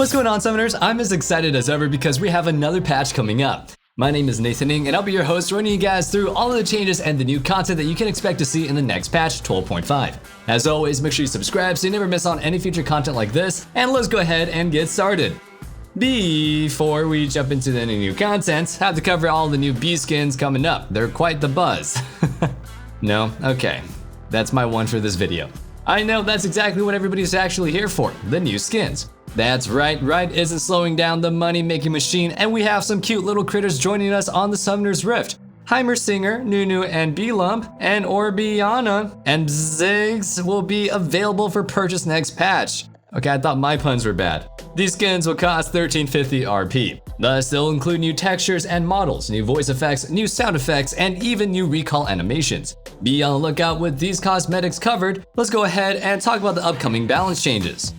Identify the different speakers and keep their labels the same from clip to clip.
Speaker 1: What's going on, Summoners? I'm as excited as ever because we have another patch coming up. My name is Nathan Ng, and I'll be your host, running you guys through all of the changes and the new content that you can expect to see in the next patch 12.5. As always, make sure you subscribe so you never miss on any future content like this, and let's go ahead and get started. Before we jump into any new content, I have to cover all the new bee skins coming up. They're quite the buzz. No? Okay. That's my one for this video. I know that's exactly what everybody's actually here for, the new skins. That's right, Riot isn't slowing down the money-making machine, and we have some cute little critters joining us on the Summoner's Rift. Heimersinger, Nunu, and B-Lump, and Orbiana, and Ziggs will be available for purchase next patch. Okay, I thought my puns were bad. These skins will cost 1350 RP. Thus, they'll include new textures and models, new voice effects, new sound effects, and even new recall animations. Be on the lookout with these cosmetics covered. Let's go ahead and talk about the upcoming balance changes.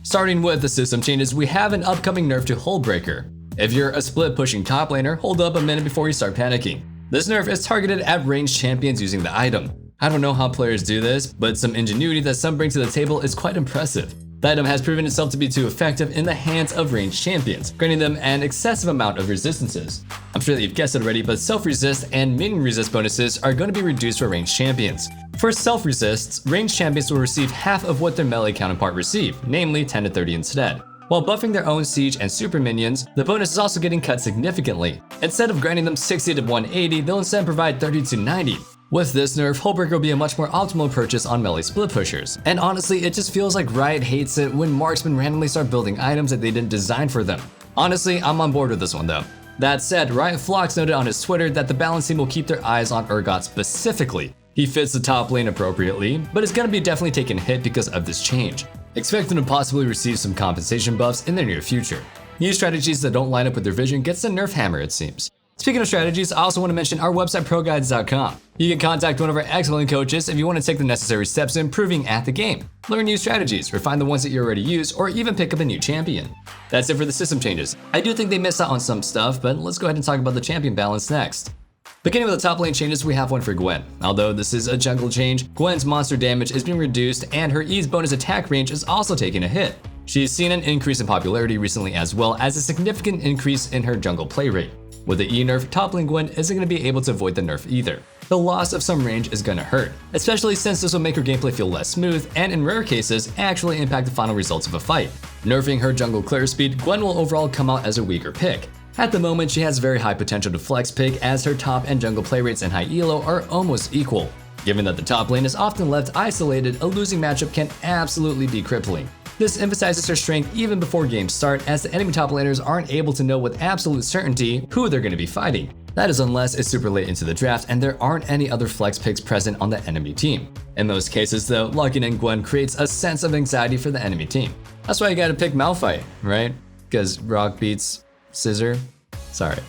Speaker 1: Starting with the system changes, we have an upcoming nerf to Hullbreaker. If you're a split pushing top laner, hold up a minute before you start panicking. This nerf is targeted at ranged champions using the item. I don't know how players do this, but some ingenuity that some bring to the table is quite impressive. The item has proven itself to be too effective in the hands of ranged champions, granting them an excessive amount of resistances. I'm sure that you've guessed it already, but self-resist and minion resist bonuses are going to be reduced for ranged champions. For self-resists, ranged champions will receive half of what their melee counterpart received, namely 10 to 30 instead. While buffing their own siege and super minions, the bonus is also getting cut significantly. Instead of granting them 60 to 180, they'll instead provide 30 to 90. With this nerf, Hullbreaker will be a much more optimal purchase on melee split pushers. And honestly, it just feels like Riot hates it when marksmen randomly start building items that they didn't design for them. Honestly, I'm on board with this one though. That said, Riot Flox noted on his Twitter that the balance team will keep their eyes on Urgot specifically. He fits the top lane appropriately, but is going to be definitely taking a hit because of this change. Expect him to possibly receive some compensation buffs in the near future. New strategies that don't line up with their vision gets the nerf hammer, it seems. Speaking of strategies, I also want to mention our website ProGuides.com. You can contact one of our excellent coaches if you want to take the necessary steps in improving at the game, learn new strategies, refine the ones that you already use, or even pick up a new champion. That's it for the system changes. I do think they missed out on some stuff, but let's go ahead and talk about the champion balance next. Beginning with the top lane changes, we have one for Gwen. Although this is a jungle change, Gwen's monster damage is being reduced and her E's bonus attack range is also taking a hit. She's seen an increase in popularity recently as well as a significant increase in her jungle play rate. With the E nerf, top lane Gwen isn't going to be able to avoid the nerf either. The loss of some range is going to hurt, especially since this will make her gameplay feel less smooth and in rare cases actually impact the final results of a fight. Nerfing her jungle clear speed, Gwen will overall come out as a weaker pick. At the moment, she has very high potential to flex pick as her top and jungle play rates and high elo are almost equal. Given that the top lane is often left isolated, a losing matchup can absolutely be crippling. This emphasizes her strength even before games start, as the enemy top laners aren't able to know with absolute certainty who they're going to be fighting. That is unless it's super late into the draft and there aren't any other flex picks present on the enemy team. In most cases though, locking in Gwen creates a sense of anxiety for the enemy team. That's why you gotta pick Malphite, right? Because rock beats scissor? Sorry.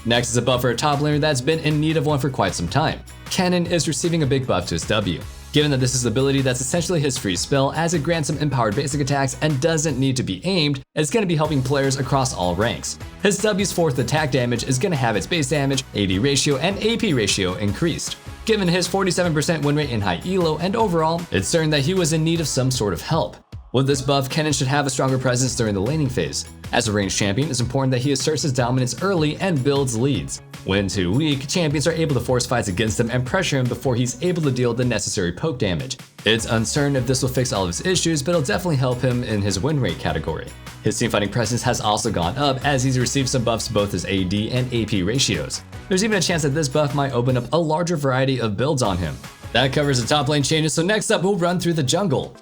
Speaker 1: Next is a buff for a top laner that's been in need of one for quite some time. Kennen is receiving a big buff to his W. Given that this is an ability that's essentially his free spell as it grants him empowered basic attacks and doesn't need to be aimed, it's going to be helping players across all ranks. His W's fourth attack damage is going to have its base damage, AD ratio, and AP ratio increased. Given his 47% win rate in high elo and overall, it's certain that he was in need of some sort of help. With this buff, Kennen should have a stronger presence during the laning phase. As a ranged champion, it's important that he asserts his dominance early and builds leads. When too weak, champions are able to force fights against him and pressure him before he's able to deal the necessary poke damage. It's uncertain if this will fix all of his issues, but it'll definitely help him in his win rate category. His teamfighting presence has also gone up as he's received some buffs to both his AD and AP ratios. There's even a chance that this buff might open up a larger variety of builds on him. That covers the top lane changes, so next up we'll run through the jungle.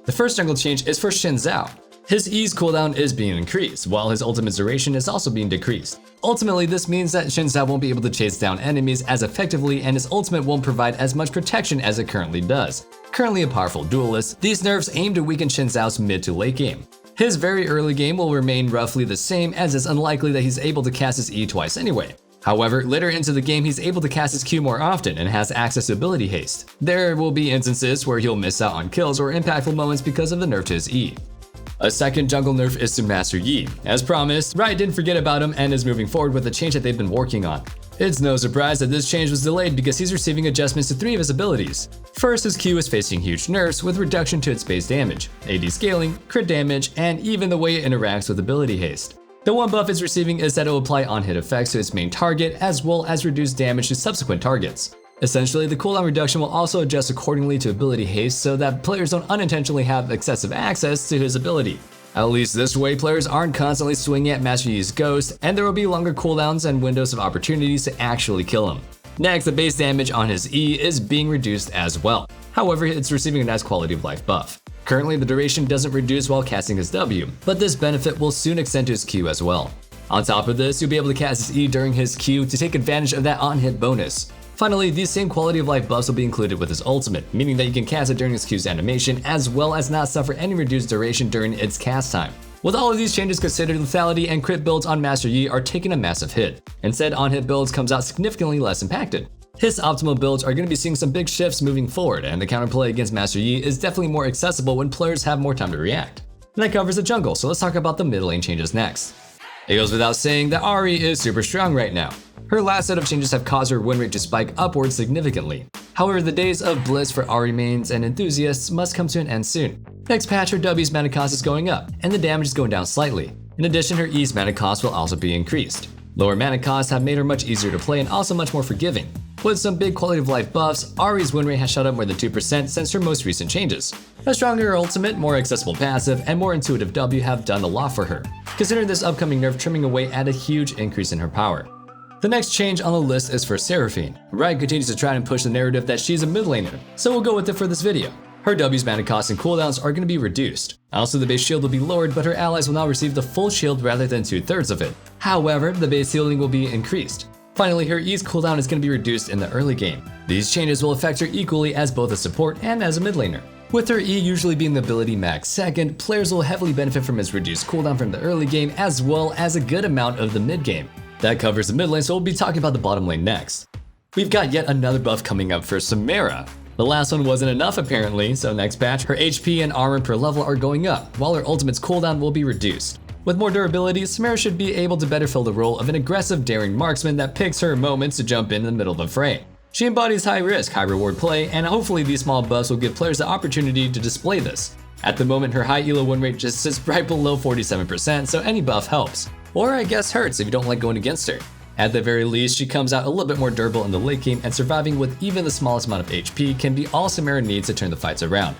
Speaker 1: The first jungle change is for Xin Zhao. His E's cooldown is being increased, while his ultimate's duration is also being decreased. Ultimately, this means that Xin Zhao won't be able to chase down enemies as effectively and his ultimate won't provide as much protection as it currently does. Currently a powerful duelist, these nerfs aim to weaken Xin Zhao's mid to late game. His very early game will remain roughly the same, as it's unlikely that he's able to cast his E twice anyway. However, later into the game he's able to cast his Q more often and has access to ability haste. There will be instances where he'll miss out on kills or impactful moments because of the nerf to his E. A second jungle nerf is to Master Yi. As promised, Riot didn't forget about him and is moving forward with the change that they've been working on. It's no surprise that this change was delayed because he's receiving adjustments to 3 of his abilities. First, his Q is facing huge nerfs with reduction to its base damage, AD scaling, crit damage, and even the way it interacts with ability haste. The one buff it's receiving is that it will apply on-hit effects to its main target as well as reduce damage to subsequent targets. Essentially, the cooldown reduction will also adjust accordingly to ability haste so that players don't unintentionally have excessive access to his ability. At least this way, players aren't constantly swinging at Master Yi's ghost, and there will be longer cooldowns and windows of opportunities to actually kill him. Next, the base damage on his E is being reduced as well. However, it's receiving a nice quality of life buff. Currently, the duration doesn't reduce while casting his W, but this benefit will soon extend to his Q as well. On top of this, you'll be able to cast his E during his Q to take advantage of that on-hit bonus. Finally, these same quality of life buffs will be included with his ultimate, meaning that you can cast it during his Q's animation as well as not suffer any reduced duration during its cast time. With all of these changes considered, lethality and crit builds on Master Yi are taking a massive hit. Instead, on-hit builds comes out significantly less impacted. His optimal builds are going to be seeing some big shifts moving forward, and the counterplay against Master Yi is definitely more accessible when players have more time to react. And that covers the jungle, so let's talk about the mid lane changes next. It goes without saying that Ahri is super strong right now. Her last set of changes have caused her win rate to spike upwards significantly. However, the days of bliss for Ahri mains and enthusiasts must come to an end soon. Next patch, her W's mana cost is going up, and the damage is going down slightly. In addition, her E's mana cost will also be increased. Lower mana costs have made her much easier to play and also much more forgiving. With some big quality of life buffs, Ahri's win rate has shot up more than 2% since her most recent changes. A stronger ultimate, more accessible passive, and more intuitive W have done a lot for her, considering this upcoming nerf trimming away at a huge increase in her power. The next change on the list is for Seraphine. Riot continues to try and push the narrative that she's a mid laner, so we'll go with it for this video. Her W's mana costs and cooldowns are going to be reduced. Also, the base shield will be lowered, but her allies will now receive the full shield rather than 2/3 of it. However, the base healing will be increased. Finally, her E's cooldown is going to be reduced in the early game. These changes will affect her equally as both a support and as a mid laner. With her E usually being the ability max second, players will heavily benefit from its reduced cooldown from the early game as well as a good amount of the mid game. That covers the mid lane, so we'll be talking about the bottom lane next. We've got yet another buff coming up for Samara. The last one wasn't enough apparently, so next patch, her HP and armor per level are going up, while her ultimate's cooldown will be reduced. With more durability, Samara should be able to better fill the role of an aggressive, daring marksman that picks her moments to jump in the middle of the fray. She embodies high risk, high reward play, and hopefully these small buffs will give players the opportunity to display this. At the moment, her high elo win rate just sits right below 47%, so any buff helps. Or I guess hurts if you don't like going against her. At the very least, she comes out a little bit more durable in the late game, and surviving with even the smallest amount of HP can be all Samara needs to turn the fights around.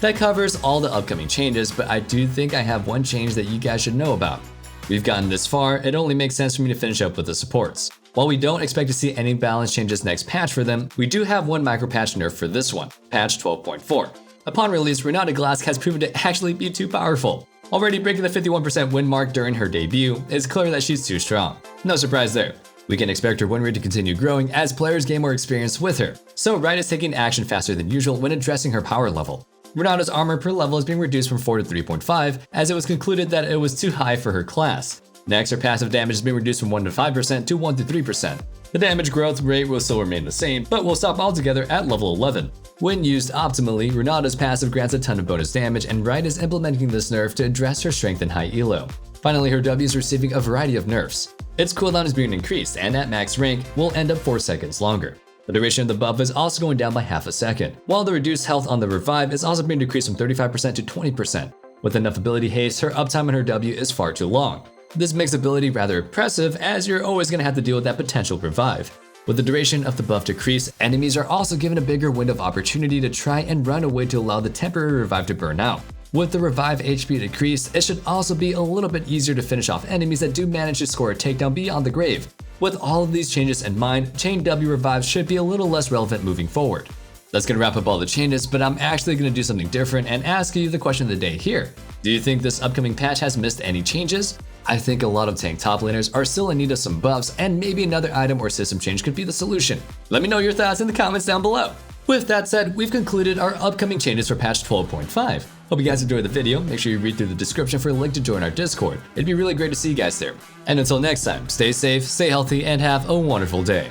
Speaker 1: That covers all the upcoming changes, but I do think I have one change that you guys should know about. We've gotten this far, it only makes sense for me to finish up with the supports. While we don't expect to see any balance changes next patch for them, we do have one micro patch nerf for this one, patch 12.4. Upon release, Renate Nerfs has proven to actually be too powerful. Already breaking the 51% win mark during her debut, it's clear that she's too strong. No surprise there. We can expect her win rate to continue growing as players gain more experience with her, so Riot is taking action faster than usual when addressing her power level. Renate's armor per level is being reduced from 4 to 3.5, as it was concluded that it was too high for her class. Next, her passive damage is being reduced from 1 to 5% to 1 to 3%. The damage growth rate will still remain the same, but will stop altogether at level 11. When used optimally, Renate's passive grants a ton of bonus damage, and Riot is implementing this nerf to address her strength and high elo. Finally, her W is receiving a variety of nerfs. Its cooldown is being increased, and at max rank, will end up 4 seconds longer. The duration of the buff is also going down by half a second, while the reduced health on the revive is also being decreased from 35% to 20%. With enough ability haste, her uptime on her W is far too long. This makes ability rather impressive, as you're always going to have to deal with that potential revive. With the duration of the buff decreased, enemies are also given a bigger window of opportunity to try and run away to allow the temporary revive to burn out. With the revive HP decreased, it should also be a little bit easier to finish off enemies that do manage to score a takedown beyond the grave. With all of these changes in mind, Chain W revives should be a little less relevant moving forward. That's gonna wrap up all the changes, but I'm actually gonna do something different and ask you the question of the day here. Do you think this upcoming patch has missed any changes? I think a lot of tank top laners are still in need of some buffs, and maybe another item or system change could be the solution. Let me know your thoughts in the comments down below. With that said, we've concluded our upcoming changes for patch 12.5. Hope you guys enjoyed the video. Make sure you read through the description for a link to join our Discord. It'd be really great to see you guys there. And until next time, stay safe, stay healthy, and have a wonderful day.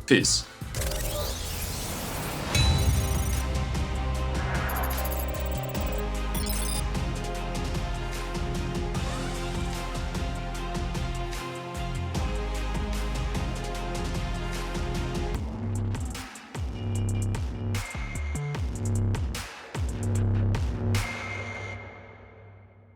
Speaker 1: Peace.